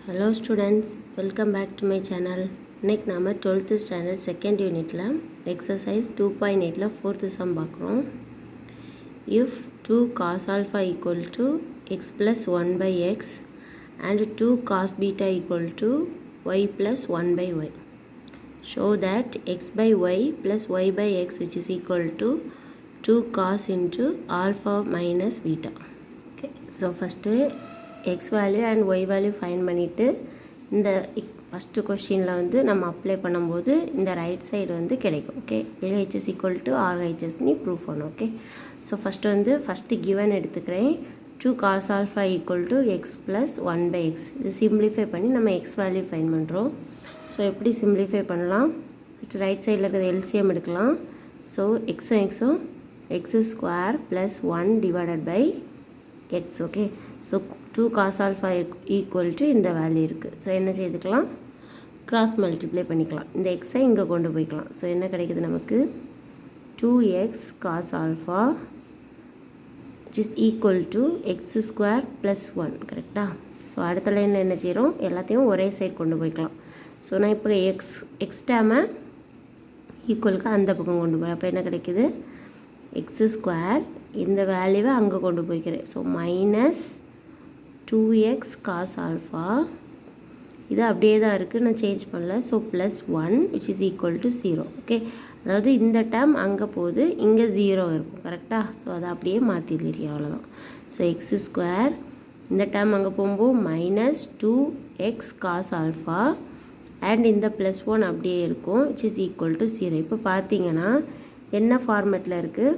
Hello students, welcome back to my channel. இன்னைக்கு நாம 12th standard second unitல exercise 2.8ல 4th sum பார்க்குறோம். If 2 cos alpha equal to x plus 1 by x and 2 cos beta equal to y plus 1 by y. Show that x by y plus y by x which is equal to 2 cos into alpha minus beta. Okay, so first x value and y value find பண்ணிட்டு இந்த first கொஸ்டினில் வந்து நம்ம apply பண்ணும்போது இந்த right side வந்து கிடைக்கும். Okay, LHS equal to RHS நீ ப்ரூவ் பண்ணணும். ஓகே, ஸோ ஃபஸ்ட்டு கிவன் எடுத்துக்கிறேன். 2 cos alpha equal to x plus 1 by x. இது சிம்பிளிஃபை பண்ணி நம்ம x வேல்யூ ஃபைண்ட் பண்ணுறோம். ஸோ எப்படி சிம்பிளிஃபை பண்ணலாம்? ஃபஸ்ட்டு ரைட் சைடில் இருக்கிற LCM எடுக்கலாம். ஸோ எக்ஸும் x square plus 1 divided by x. Okay, so 2 cos alpha equal to இந்த வேல்யூ இருக்குது. ஸோ என்ன செய்துக்கலாம்? கிராஸ் மல்டிப்ளை பண்ணிக்கலாம். இந்த எக்ஸை இங்கே கொண்டு போய்க்கலாம். ஸோ என்ன கிடைக்குது நமக்கு? 2x cos alpha which is equal to x square plus 1. கரெக்டாக? ஸோ அடுத்த லைனில் என்ன செய்கிறோம்? எல்லாத்தையும் ஒரே சைடு கொண்டு போய்க்கலாம். ஸோ நான் இப்போ எக்ஸ் டேமை ஈக்குவலுக்கு அந்த பக்கம் கொண்டு போய் அப்போ என்ன கிடைக்குது? எக்ஸ் ஸ்கொயர் இந்த வேல்யூவை அங்கே கொண்டு போய்க்கிறேன். So minus 2x cos alpha இது அப்படியே தான் இருக்குது, நான் சேஞ்ச் பண்ணல. So plus 1 which is equal to 0. Okay, அதாவது இந்த டேர்ம் அங்கே போகுது, இங்கே 0 இருக்கும். கரெக்டாக? ஸோ அதை அப்படியே மாற்றிடுறீங்க, அவ்வளோதான். ஸோ எக்ஸ் ஸ்கொயர் இந்த டேர்ம் அங்கே போகும்போது minus 2x cos alpha and இந்த ப்ளஸ் 1 அப்படியே இருக்கும் which is equal to 0. இப்போ பார்த்தீங்கன்னா என்ன ஃபார்மேட்டில் இருக்குது?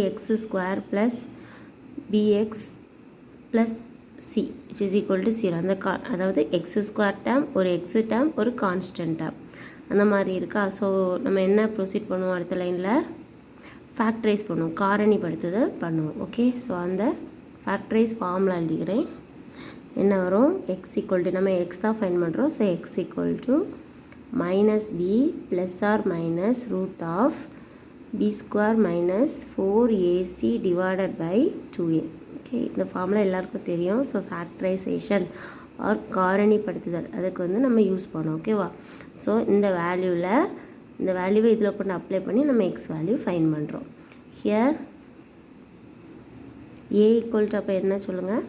ax square plus bx plus C which is equal to 0. அந்த அதாவது எக்ஸ் ஸ்கொயர் டேம், ஒரு எக்ஸு டேம், ஒரு கான்ஸ்டன்ட் டேம், அந்த மாதிரி இருக்கா? ஸோ நம்ம என்ன ப்ரொசீட் பண்ணுவோம்? அடுத்த லைனில் ஃபேக்டரைஸ் பண்ணுவோம், காரணிப்படுத்துதல் பண்ணுவோம். ஓகே, ஸோ அந்த ஃபேக்டரைஸ் ஃபார்முலா எழுதிக்கிறேன். என்ன வரும்? எக்ஸ் ஈக்குவல் டு, நம்ம எக்ஸ் தான் ஃபைண்ட் பண்ணுறோம். So X equal to minus b plus or minus root of B square minus 4ac divided by 2a. Okay, இந்த ஃபார்முலா எல்லாருக்கும் தெரியும். ஸோ ஃபேக்டரைசேஷன் ஆர் காரணிப்படுத்துதல் அதுக்கு வந்து நம்ம யூஸ் பண்ணோம். ஓகேவா? ஸோ இந்த வேல்யூவை இதில் கொண்டு அப்ளை பண்ணி நம்ம எக்ஸ் வேல்யூ ஃபைண்ட் பண்ணுறோம். ஹியர் ஏ ஈக்குவல் டு, அப்போ என்ன சொல்லுங்கள்?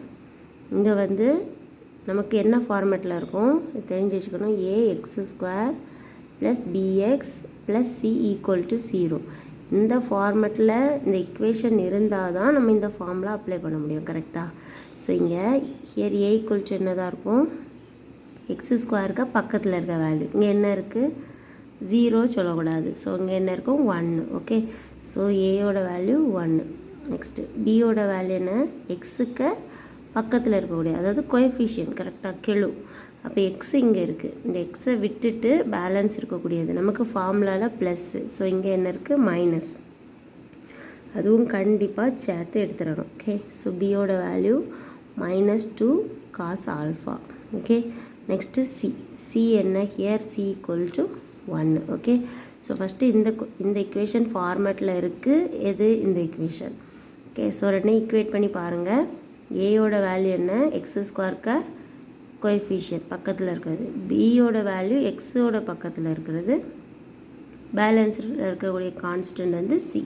இங்கே வந்து நமக்கு என்ன ஃபார்மேட்டில் இருக்கும் தெரிஞ்சு வச்சுக்கணும். A X square plus B X plus C equal to 0. இந்த ஃபார்மேட்டில் இந்த இக்குவேஷன் இருந்தால் தான் நம்ம இந்த ஃபார்முலா அப்ளை பண்ண முடியும். கரெக்டாக? ஸோ இங்கே ஹியர் ஏ ஈக்குவல் டு என்ன தான் இருக்கும்? எக்ஸ் ஸ்கொயருக்கு பக்கத்தில் இருக்க வேல்யூ இங்கே என்ன இருக்குது? 0 சொல்லக்கூடாது. ஸோ இங்கே என்ன இருக்கும்? 1. ஓகே, ஸோ ஏயோட வேல்யூ 1. நெக்ஸ்ட்டு பியோட வேல்யூ என்ன? எக்ஸுக்கு பக்கத்தில் இருக்கக்கூடிய, அதாவது கோஎஃபிஷியன்ட். கரெக்டாக? கெழு. அப்போ எக்ஸ் இங்கே இருக்குது, இந்த எக்ஸை விட்டுட்டு பேலன்ஸ் இருக்கக்கூடியது நமக்கு ஃபார்முலாவில் ப்ளஸ்ஸு. ஸோ இங்கே என்ன இருக்குது? மைனஸ். அதுவும் கண்டிப்பாக சேர்த்து எடுத்துடணும். ஓகே, ஸோ பியோட value minus 2 cos alpha. Okay, next C என்ன? Here C equal to 1. Okay, so first இந்த இக்குவேஷன் ஃபார்மேட்டில் இருக்குது. எது? இந்த இக்குவேஷன். ஓகே, ஸோ ரெண்டையும் ஈக்குவேட் பண்ணி பாருங்கள். ஏயோட வேல்யூ என்ன? எக்ஸ் ஸ்கொயருக்கு கோஎஃபிஷியன்ட் பக்கத்தில் இருக்கிறது. பியோட வேல்யூ எக்ஸோட பக்கத்தில் இருக்கிறது. பேலன்ஸில் இருக்கக்கூடிய கான்ஸ்டன்ட் வந்து சி.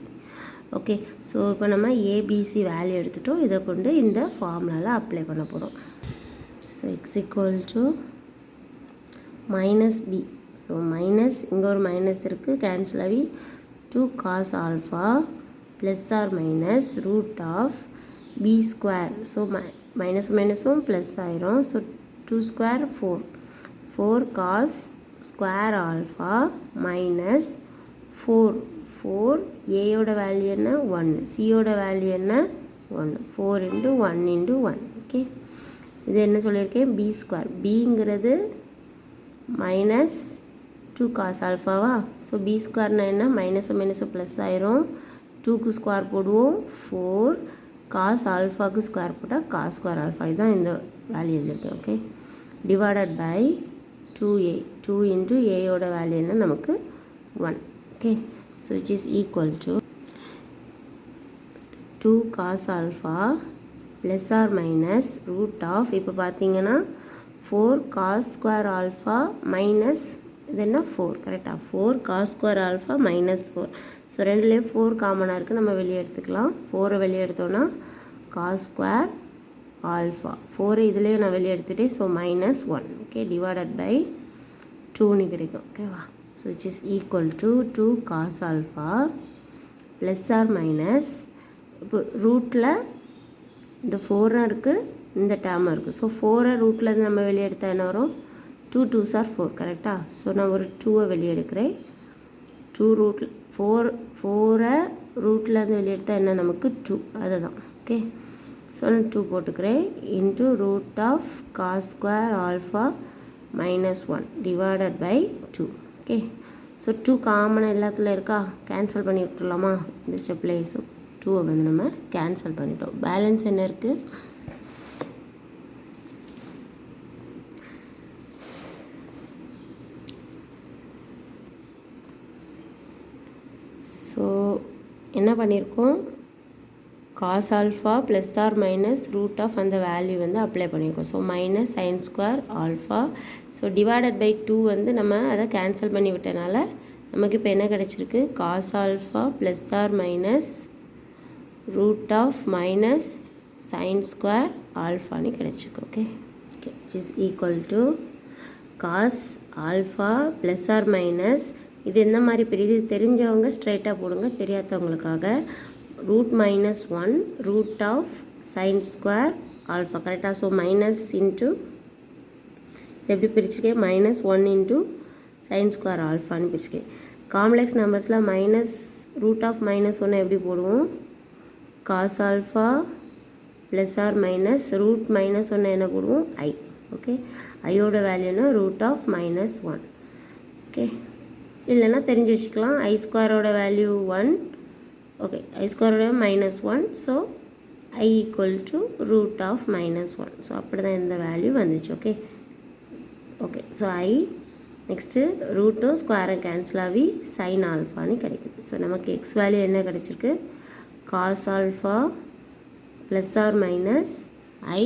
ஓகே, ஸோ இப்போ நம்ம ஏபிசி வேல்யூ எடுத்துட்டோம். இதை கொண்டு இந்த ஃபார்முலாவில் அப்ளை பண்ண போகிறோம். So X equal to minus B. So minus இங்கே ஒரு மைனஸ் இருக்குது, கேன்சல் ஆகி 2 cos alpha plus or minus root of B square. So மைனஸும் ப்ளஸ் ஆயிரும். So 2 square 4 cos square alpha minus 4 ஏயோட வேல்யூ என்ன? 1. சியோட வேல்யூ என்ன? 1. 4 × 1 × 1. ஓகே, இது என்ன சொல்லியிருக்கேன்? B square. பிங்கிறது மைனஸ் 2 cos ஆல்ஃபாவா? ஸோ பி ஸ்கொயர்னா என்ன? மைனஸும் ப்ளஸ் ஆயிரும். 2க்கு ஸ்கொயர் போடுவோம், 4 cos ஆல்ஃபாவுக்கு ஸ்கொயர் போட்டால் cos ஸ்கொயர் ஆல்ஃபா. இதுதான் இந்த வேல்யூ எழுதியிருக்கேன். Okay, divided by 2a. 2 × ஏயோட வேல்யூ என்ன? நமக்கு 1. Okay, so which is equal to 2 cos alpha plus or minus root of, இப்போ பார்த்தீங்கன்னா 4 cos square alpha minus இது என்ன 4 கரெக்டாக 4 cos square alpha minus 4. So ரெண்டுலேயும் 4 காமனாக இருக்குது, நம்ம வெளியே எடுத்துக்கலாம். 4 வெளியே எடுத்தோன்னா cos square alpha 4 இதுலேயும் நான் வெளியே எடுத்துகிட்டேன். So minus 1 okay divided by 2ன்னு கிடைக்கும். ஓகேவா? So which is equal to 2 cos alpha plus or minus இப்போ ரூட்டில் இந்த 4 இருக்குது, இந்த டேர்ம் இருக்குது. ஸோ 4 ரூட்லேருந்து நம்ம வெளியே எடுத்தால் என்ன வரும்? 2 2s are 4 கரெக்டாக? ஸோ நான் ஒரு 2 வெளியே எடுக்கிறேன். 2 ரூட்டில் 4 ரூட்லேருந்து வெளியே எடுத்தால் என்ன நமக்கு 2 அதுதான். ஓகே ஸோ நான் 2 போட்டுக்கிறேன் into root of cos square alpha minus 1 divided by 2. Okay so 2 காமனாக எல்லாத்துல இருக்கா, கேன்சல் பண்ணி விட்டுலாமா இந்த ஸ்டெப்லேயே? ஸோ 2 வந்து நம்ம கேன்சல் பண்ணிட்டோம். பேலன்ஸ் என்ன இருக்குது? ஸோ என்ன பண்ணியிருக்கோம்? Cos alpha plus or minus root of அந்த வேல்யூ வந்து அப்ளை பண்ணியிருக்கோம். So minus sine square alpha. So divided by 2 வந்து நம்ம அதை கேன்சல் பண்ணி விட்டனால நமக்கு இப்போ என்ன கிடச்சிருக்கு? Cos alpha plus or minus root of minus sine square ஆல்ஃபான்னு கிடச்சிருக்கு. Okay okay which is equal to cos alpha plus or minus இது என்ன மாதிரி பெரிய தெரிஞ்சவங்க ஸ்ட்ரைட்டாக போடுங்க, தெரியாதவங்களுக்காக root minus 1 root of sine square alpha கரெக்டாக? ஸோ மைனஸ் இன்ட்டு எப்படி பிரிச்சுருக்கேன்? மைனஸ் 1 இன்ட்டு சைன் ஸ்கொயர் ஆல்ஃபான்னு பிரிச்சுருக்கேன். காம்ப்ளெக்ஸ் நம்பர்ஸில் மைனஸ் ரூட் ஆஃப் மைனஸ் 1 எப்படி போடுவோம்? Cos alpha plus or minus root minus 1 என்ன போடுவோம்? ஐ. ஓகே ஐயோட வேல்யூனா ரூட் ஆஃப் மைனஸ் 1. ஓகே இல்லைன்னா தெரிஞ்சு வச்சுக்கலாம். ஐ ஸ்கொயரோட வேல்யூ 1. ஓகே ஐ ஸ்கொயரோட minus 1. So I equal to root of minus 1. So அப்படி தான் இந்த வேல்யூ வந்துச்சு. Okay okay so I next ரூட்டும் ஸ்கொயரும் கேன்சல் ஆகி சைன் ஆல்ஃபான்னு கிடைக்குது. ஸோ நமக்கு எக்ஸ் வேல்யூ என்ன கிடச்சிருக்கு? Cos alpha plus or minus I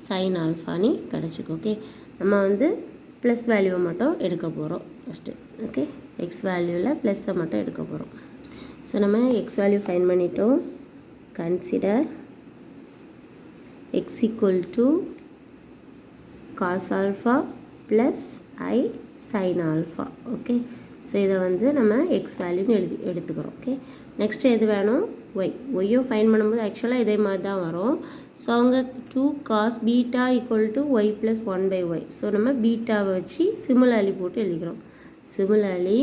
sine ஆல்ஃபான்னு கிடச்சிருக்கு. ஓகே நம்ம வந்து ப்ளஸ் வேல்யூவை மட்டும் எடுக்க போகிறோம் ஃபஸ்ட்டு. ஓகே எக்ஸ் வேல்யூவில் ப்ளஸ்ஸை மட்டும் எடுக்க போகிறோம். ஸோ நம்ம எக்ஸ் வேல்யூ ஃபைன் பண்ணிட்டோம். Consider x equal to cos alpha plus I sine alpha. Okay so இதை வந்து நம்ம எக்ஸ் வேல்யூன்னு எடுத்துக்கிறோம். ஓகே நெக்ஸ்ட் எது வேணும்? ஒய்யும் ஃபைன் பண்ணும்போது ஆக்சுவலாக இதே மாதிரி தான் வரும். ஸோ அவங்க 2 cos beta equal to y plus 1/y. So நம்ம பீட்டாவை வச்சு சிமிலர்லி போட்டு எழுதிக்கிறோம். சிமிலர்லி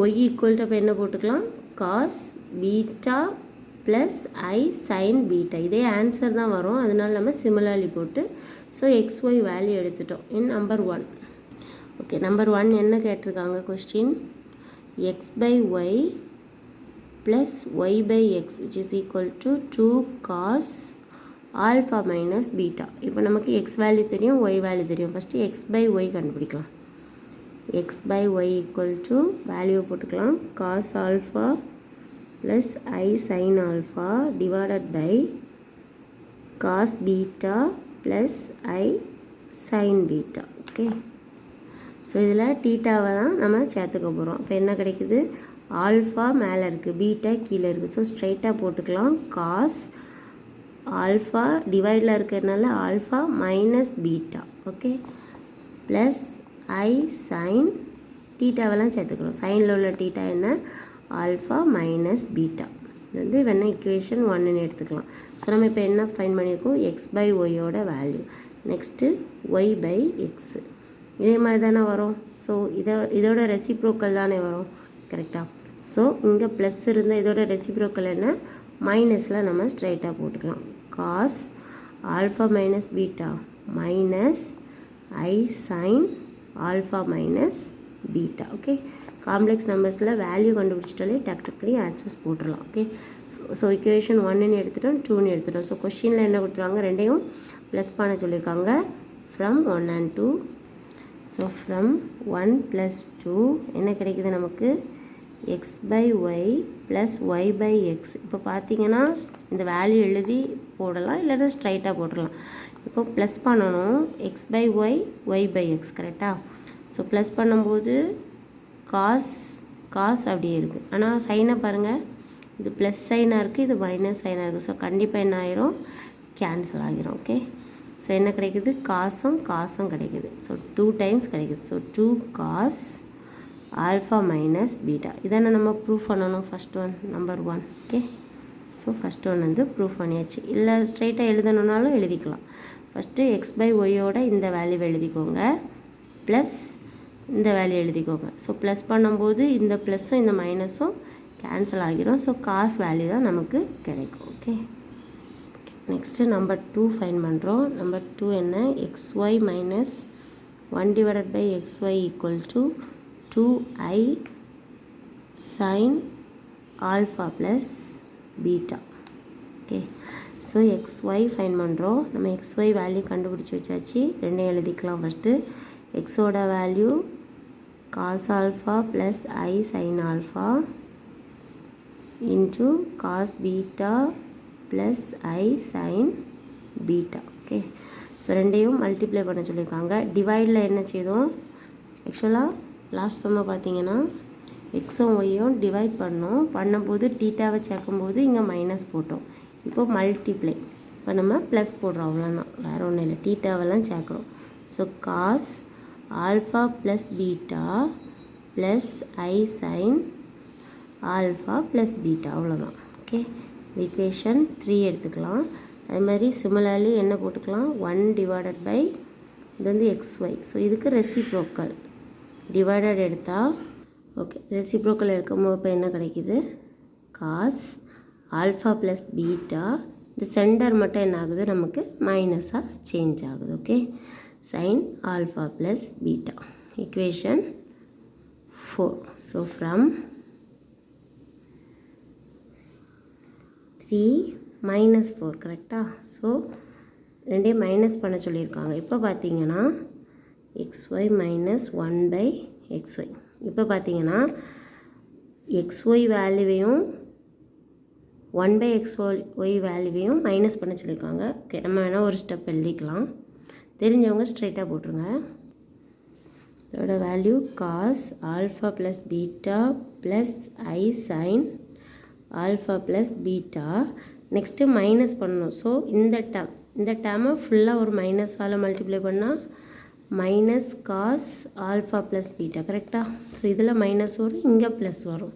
ஒய் ஈக்குவல் டு அப்போ என்ன போட்டுக்கலாம்? காஸ் பீட்டா ப்ளஸ் ஐ சைன் பீட்டா. இதே ஆன்சர் தான் வரும், அதனால நம்ம சிமிலர்லி போட்டு ஸோ எக்ஸ் ஒய் வேல்யூ எடுத்துட்டோம் இன் நம்பர் 1. ஓகே நம்பர் 1 என்ன கேட்டிருக்காங்க question? X by y plus y by x which is equal to 2 cos alpha minus beta. இப்போ நமக்கு x வேல்யூ தெரியும், y வேல்யூ தெரியும். ஃபஸ்ட்டு x by y கண்டுபிடிக்கலாம். x by y equal to value போட்டுக்கலாம். cos alpha plus I sin alpha divided by cos beta plus I sin beta. Okay so இதில் டீட்டாவை தான் நம்ம சேர்த்துக்க போகிறோம். இப்போ என்ன கிடைக்குது? ஆல்ஃபா மேலே இருக்குது, பீட்டா கீழே இருக்குது. ஸோ ஸ்ட்ரைட்டாக போட்டுக்கலாம். காஸ் ஆல்ஃபா டிவைடில் இருக்கிறதுனால alpha minus beta. Okay plus ஐ சைன் டீட்டாவெல்லாம் சேர்த்துக்கிறோம். சைனில் உள்ள டீட்டா என்ன? Alpha minus beta. இது வந்து வேணால் இக்குவேஷன் 1ன்னு எடுத்துக்கலாம். ஸோ நம்ம இப்போ என்ன ஃபைன் பண்ணியிருக்கோம்? எக்ஸ் பை ஒய்யோட value. Next y by x இதே மாதிரி தானே வரும். ஸோ இதோட ரெசிப்ரோக்கல் தானே வரும் கரெக்டாக? ஸோ இங்கே ப்ளஸ் இருந்தால் இதோட ரெசிப்ரோக்கல் என்ன? மைனஸில் நம்ம ஸ்ட்ரைட்டாக போட்டுக்கலாம். Cos alpha minus beta minus I sine alpha minus beta. Okay complex நம்பர்ஸில் வேல்யூ கண்டுபிடிச்சிட்டாலே டக்குனு ஆன்சர்ஸ் போட்டுடலாம். ஓகே ஸோ இக்குவேஷன் 1ன்னு எடுத்துட்டோம், 2ன்னு எடுத்துட்டோம். ஸோ கொஸ்டினில் என்ன கொடுத்துருவாங்க? ரெண்டையும் ப்ளஸ் பண்ண சொல்லியிருக்காங்க. From 1 and 2. ஸோ ஃப்ரம் 1 + 2 என்ன கிடைக்குது நமக்கு? X by y plus y by x. இப்போ பார்த்தீங்கன்னா இந்த வேல்யூ எழுதி போடலாம், இல்லைன்னா ஸ்ட்ரைட்டாக போட்டுடலாம். இப்போ ப்ளஸ் பண்ணணும் x/y/x கரெக்டாக. ஸோ ப்ளஸ் பண்ணும்போது காஸ் அப்படியே இருக்குது. ஆனால் சைனை பாருங்கள், இது ப்ளஸ் சைனாக இருக்குது, இது மைனஸ் சைனாக இருக்குது. ஸோ கண்டிப்பாக என்ன ஆயிரும், கேன்சல் ஆகிரும். ஓகே, ஸோ என்ன கிடைக்குது, காசும் கிடைக்குது. ஸோ 2 டைம்ஸ் கிடைக்குது. So 2 cos alpha minus beta. இதானே நம்ம ப்ரூஃப் பண்ணணும். First one number 1. Okay, so first one வந்து ப்ரூஃப் பண்ணியாச்சு. இல்லை ஸ்ட்ரைட்டாக எழுதணுன்னாலும் எழுதிக்கலாம். ஃபஸ்ட்டு x/yயோட இந்த வேல்யூவை எழுதிக்கோங்க, ப்ளஸ் இந்த வேல்யூ எழுதிக்கோங்க. ஸோ ப்ளஸ் பண்ணும்போது இந்த ப்ளஸ்ஸும் இந்த மைனஸும் கேன்சல் ஆகிரும். ஸோ காஸ் வேல்யூ தான் நமக்கு கிடைக்கும். ஓகே, நெக்ஸ்ட்டு நம்பர் 2 ஃபைன் பண்ணுறோம். நம்பர் 2 என்ன, xy minus 1/xy equal to 2i sin alpha plus beta. Okay, so xy fine பண்ணுறோம். நம்ம xy வேல்யூ கண்டுபிடிச்சி வச்சாச்சு. ரெண்டையும் எழுதிக்கலாம். ஃபஸ்ட்டு எக்ஸோட value cos alpha plus i sin alpha into cos beta plus i sin beta. Okay, so ரெண்டையும் multiply பண்ண சொல்லியிருக்காங்க. டிவைடில் என்ன செய்தோம், ஆக்சுவலாக லாஸ்ட் சம்மை பார்த்தீங்கன்னா எக்ஸும் ஒய்யும் டிவைட் பண்ணும்போது டீட்டாவை சேர்க்கும்போது இங்கே மைனஸ் போட்டோம். இப்போ மல்டிப்ளை, இப்போ நம்ம ப்ளஸ் போடுறோம், அவ்வளோதான், வேறு ஒன்றும் இல்லை. டீட்டாவெல்லாம் சேர்க்குறோம். So cos alpha plus beta plus i sin alpha plus beta, அவ்வளோதான். ஓகே, ஈக்குவேஷன் 3 எடுத்துக்கலாம். அது மாதிரி சிமிலர்லி என்ன போட்டுக்கலாம், 1/, இது வந்து xy. ஸோ இதுக்கு ரெசிப்ரோக்கல் டிவைடட் எடுத்தால், ஓகே, ரெசிப்ரோக்கல் எடுக்கும்போது இப்போ என்ன கிடைக்கிது, காஸ் ஆல்ஃபா ப்ளஸ் பீட்டா, இந்த சென்டர் மட்டும் என்ன ஆகுது, நமக்கு மைனஸாக சேஞ்ச் ஆகுது. Okay, sign alpha plus beta, equation 4. So from 3 - 4 கரெக்டாக. ஸோ ரெண்டையும் மைனஸ் பண்ண சொல்லியிருக்காங்க. இப்போ பார்த்தீங்கன்னா xy மைனஸ் 1/xy. இப்போ பார்த்தீங்கன்னா xy வேல்யூவையும் 1/xy வேல்யூவையும் மைனஸ் பண்ண சொல்லியிருக்காங்க. ஓகே, நம்ம வேணால் ஒரு ஸ்டெப் எழுதிக்கலாம். தெரிஞ்சவங்க ஸ்ட்ரைட்டாக போட்டுருங்க. இதோட value cos alpha plus beta plus i sin alpha plus beta. Next minus பண்ணணும். ஸோ இந்த டேர்மை ஃபுல்லாக ஒரு மைனஸால் மல்டிப்ளை பண்ணால் minus cos alpha plus beta கரெக்டாக. ஸோ இதில் மைனஸ் வரும், இங்கே ப்ளஸ் வரும்,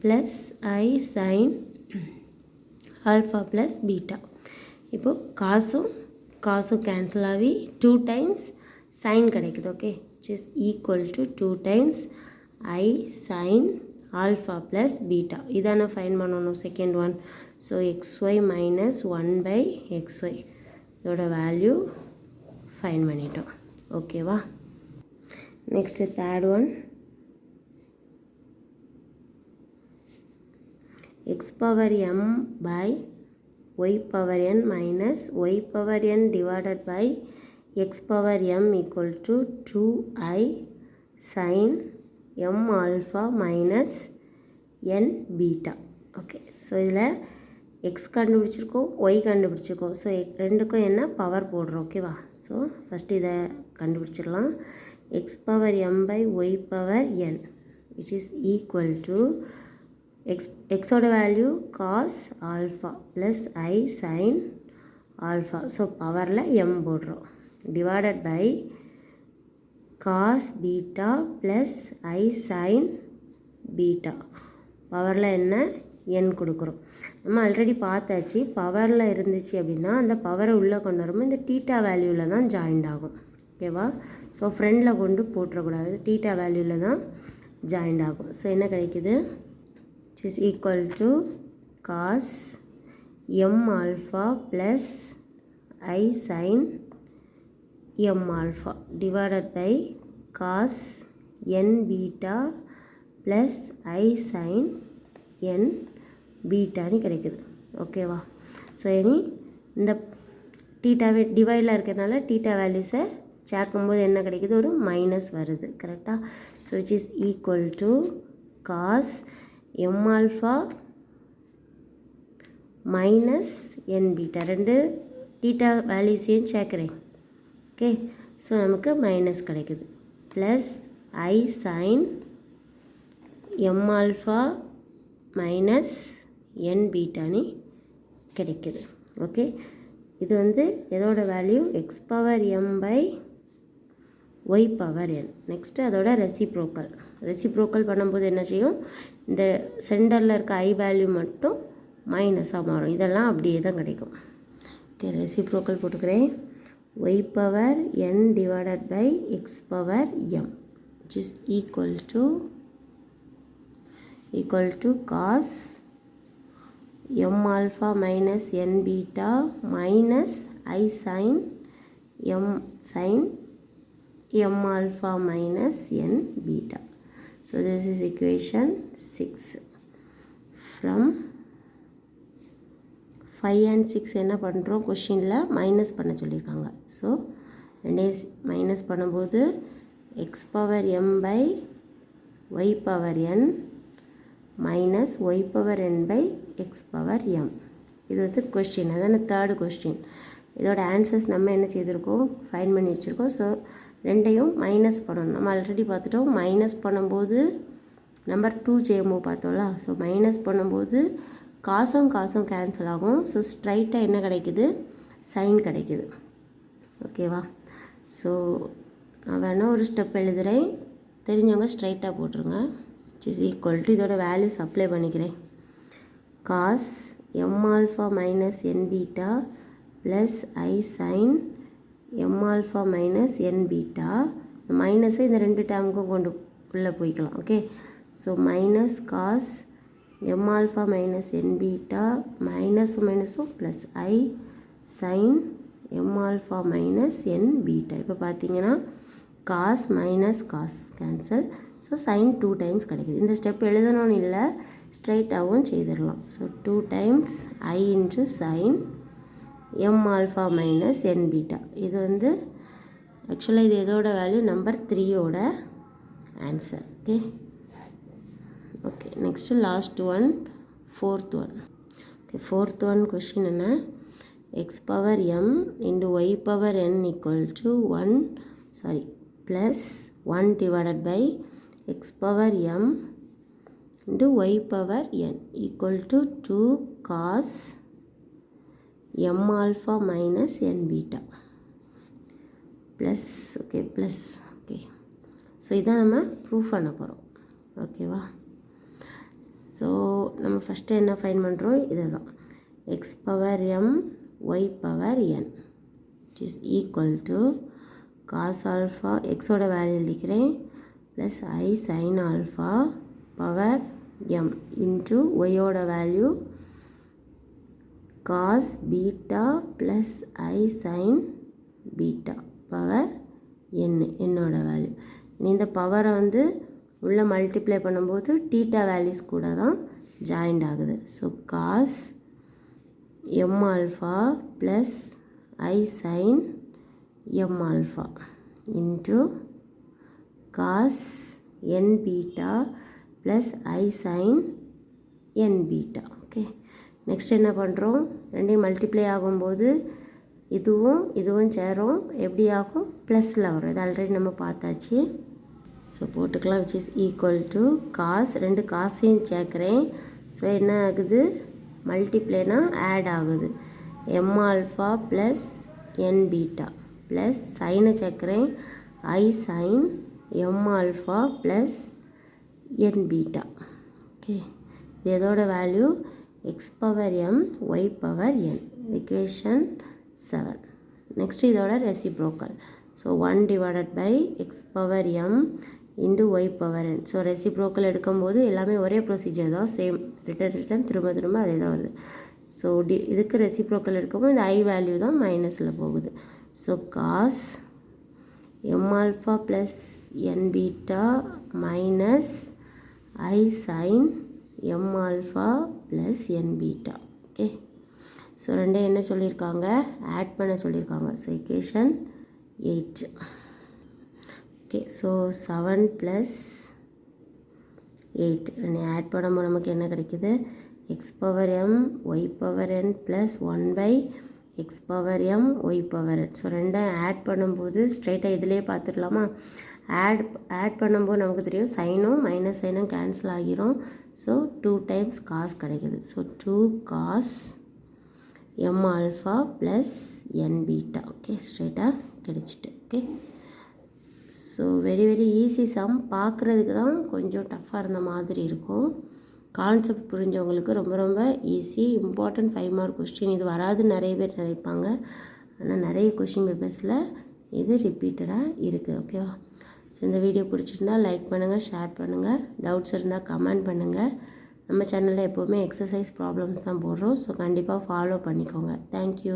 plus i sin alpha plus beta. இப்போது காசும் கேன்சல் ஆகி 2 டைம்ஸ் சைன் கிடைக்குது. Okay, which is equal to 2 times i sin alpha plus beta. இதான ஃபைன் பண்ணணும் second one. So xy minus 1/xy இதோட வேல்யூ ஃபைன் பண்ணிட்டோம். ஓகேவா, next third one, x power m by y power n minus y power n divided by x power m equal to 2i sin m alpha minus n beta. Okay, so இதில் x கண்டுபிடிச்சிருக்கோம், y கண்டுபிடிச்சிருக்கோம். So ரெண்டுக்கும் என்ன power போடுறோம். ஓகேவா, so first இதை கண்டுபிடிச்சிடலாம். X power m by y power n which is equal to எக்ஸோட வேல்யூ காஸ் ஆல்ஃபா ப்ளஸ் ஐ சைன் ஆல்ஃபா. ஸோ பவரில் எம் போடுறோம், divided by cos beta plus I sine beta. பவரில் என்ன என் கொடுக்குறோம். நம்ம ஆல்ரெடி பார்த்தாச்சு, பவரில் இருந்துச்சு அப்படின்னா அந்த பவரை உள்ளே கொண்டு வரும்போது இந்த டீட்டா வேல்யூவில் தான் ஜாயிண்ட் ஆகும். ஓகேவா, ஸோ ஃப்ரெண்டில் கொண்டு போட்டுறக்கூடாது, டீட்டா வேல்யூவில் தான் ஜாயிண்ட் ஆகும். ஸோ என்ன கிடைக்குது, which is equal to cos m alpha plus I sin m alpha divided by cos n beta plus I sin n beta ni கிடைக்குது. ஓகேவா, ஸோ இனி இந்த டீட்டாவே டிவைடில் இருக்கிறதுனால டீட்டா வேல்யூஸை சேர்க்கும்போது என்ன கிடைக்குது, ஒரு மைனஸ் வருது கரெக்டாக. So which is equal to cos m alpha minus n beta. ரெண்டு தீட்டா வேல்யூஸையும் சேர்க்குறேன். ஓகே, ஸோ நமக்கு மைனஸ் கிடைக்குது. Plus I sin m alpha minus n பீட்டான்னு கிடைக்குது. ஓகே, இது வந்து எதோட value x power m by y power n. Next அதோட ரெசிப்ரோக்கல் பண்ணும்போது என்ன செய்யும், இந்த சென்டரில் இருக்க I வேல்யூ மட்டும் மைனஸாக மாறும். இதெல்லாம் அப்படியே தான் கிடைக்கும். ஓகே, ரெசிப்ரோக்கல் போட்டுக்கிறேன். y power n divided by x power m which is equal to cos m alpha minus n beta minus I sin m alpha minus n beta. So this is equation 6. From 5 and 6 என்ன பண்ணுறோம், கொஷினில் minus பண்ண சொல்லியிருக்காங்க. So ரெண்டே minus பண்ணும்போது x power m by y power n minus y power n by x power m. இது வந்து question, அதான தேர்டு கொஸ்டின். இதோட ஆன்சர்ஸ் நம்ம என்ன செய்திருக்கோம், ஃபைன் பண்ணி வச்சுருக்கோம். ஸோ ரெண்டையும் மைனஸ் பண்ணணும். நம்ம ஆல்ரெடி பார்த்துட்டோம். மைனஸ் பண்ணும்போது நம்பர் 2 செய்யும்போது பார்த்தோம்ல. ஸோ மைனஸ் பண்ணும்போது காசும் கேன்சல் ஆகும். ஸோ ஸ்ட்ரைட்டாக என்ன கிடைக்குது, சைன் கிடைக்குது. ஓகேவா? ஸோ நான் வேணால் ஒரு ஸ்டெப் எழுதுகிறேன், தெரிஞ்சவங்க ஸ்ட்ரைட்டாக போட்டுருங்க. இஸ் ஈக்குவல் டு இதோட வேல்யூஸ் அப்ளை பண்ணிக்கிறேன். Cos m alpha minus n beta plus I sin m alpha minus n beta. மைனஸை இந்த ரெண்டு டேர்முக்கும் கொண்டு உள்ளே போய்க்கலாம். Okay, so minus cos m alpha minus n beta மைனஸும் plus I sin m alpha minus n beta. இப்போ பார்த்தீங்கன்னா cos minus cos cancel. So sine 2 times கிடைக்குது. இந்த ஸ்டெப் எழுதணும்னு இல்லை, ஸ்ட்ரைட்டாகவும் செய்திடலாம். So 2 times I into sine m alpha minus n beta. இது வந்து ஆக்சுவலாக இது எதோட வேல்யூ, நம்பர் 3யோட answer. Okay okay next last one, fourth one. Okay, fourth one question என்ன, x power m into y power n equal to 1 plus 1 divided by x power m into y power n equal to 2 cos m alpha minus n beta plus. Okay plus. Okay, so இதான் நம்ம proof பண்ண போகிறோம். ஓகேவா? So நம்ம first என்ன fine பண்ணுறோம், இதை தான் x power m y power n is equal to cos alpha, எக்ஸோட வேல்யூ எழுதிக்கிறேன், plus I sin alpha power m into ஒய்யோட value cos beta plus I sin beta power என்னோட வேல்யூ. இந்த பவரை வந்து உள்ளே மல்டிப்ளை பண்ணும்போது டீட்டா வேல்யூஸ் கூட தான் ஜாயிண்ட் ஆகுது. So cos m alpha plus I sin m alpha into cos n beta plus I sin n beta. Okay, next என்ன பண்ணுறோம், ரெண்டையும் மல்டிப்ளை ஆகும்போது இதுவும் சேரும், எப்படி ஆகும், ப்ளஸில் வரும். இது ஆல்ரெடி நம்ம பார்த்தாச்சு. ஸோ போட்டுக்கலாம். Which is equal to cos, ரெண்டு காசையும் சேர்க்குறேன். ஸோ என்ன ஆகுது, மல்டிப்ளைனா ஆட் ஆகுது, m alpha plus n beta plus சைனை சேர்க்குறேன், I sin m alpha plus n beta. Okay, இது எதோட value, x power m y power n. equation 7. Next இதோட reciprocal. So 1 divided by x power m into y power n. So reciprocal எடுக்கும்போது எல்லாமே ஒரே procedure தான், same return திரும்ப அதே தான் வருது. ஸோ இதுக்கு ரெசிப்ரோக்கல் எடுக்கும்போது இந்த I வேல்யூ தான் மைனஸில் போகுது. So cos m alpha plus n beta minus I sin m alpha plus n beta. Okay, so ரெண்டே என்ன சொல்லியிருக்காங்க, ஆட் பண்ண சொல்லியிருக்காங்க. So equation 8. Okay, so 7 plus 8 ரெண்டு ஆட் பண்ணும்போது நமக்கு என்ன கிடைக்குது, x power m y power n plus 1 by x power m y power n. So ரெண்டும் ஆட் பண்ணும்போது ஸ்ட்ரைட்டாக இதிலே பார்த்துடலாமா? ஆட் பண்ணும்போது நமக்கு தெரியும் சைனும் மைனஸ் சைனும் கேன்சல் ஆகிரும். ஸோ 2 டைம்ஸ் காஸ் கிடைக்குது. So 2 cos m alpha plus n beta. Okay, ஸ்ட்ரைட்டாக கிடைச்சிட்டு. Okay, so very very easy sum. பார்க்குறதுக்கு தான் கொஞ்சம் டஃப்பாக இருந்த மாதிரி இருக்கும். கான்செப்ட் புரிஞ்சவங்களுக்கு ரொம்ப ரொம்ப ஈஸி. Important 5 mark question. இது வராதுன்னு நிறைய பேர் நினைப்பாங்க. ஆனால் நிறைய கொஷின் பேப்பர்ஸில் இது ரிப்பீட்டடாக இருக்குது. ஓகேவா? ஸோ இந்த வீடியோ பிடிச்சிருந்தா லைக் பண்ணுங்கள், ஷேர் பண்ணுங்கள். டவுட்ஸ் இருந்தால் கமெண்ட் பண்ணுங்கள். நம்ம சேனலில் எப்போவுமே எக்ஸசைஸ் ப்ராப்ளம்ஸ் தான் போடுறோம். ஸோ கண்டிப்பாக ஃபாலோ பண்ணிக்கோங்க. தேங்க்யூ.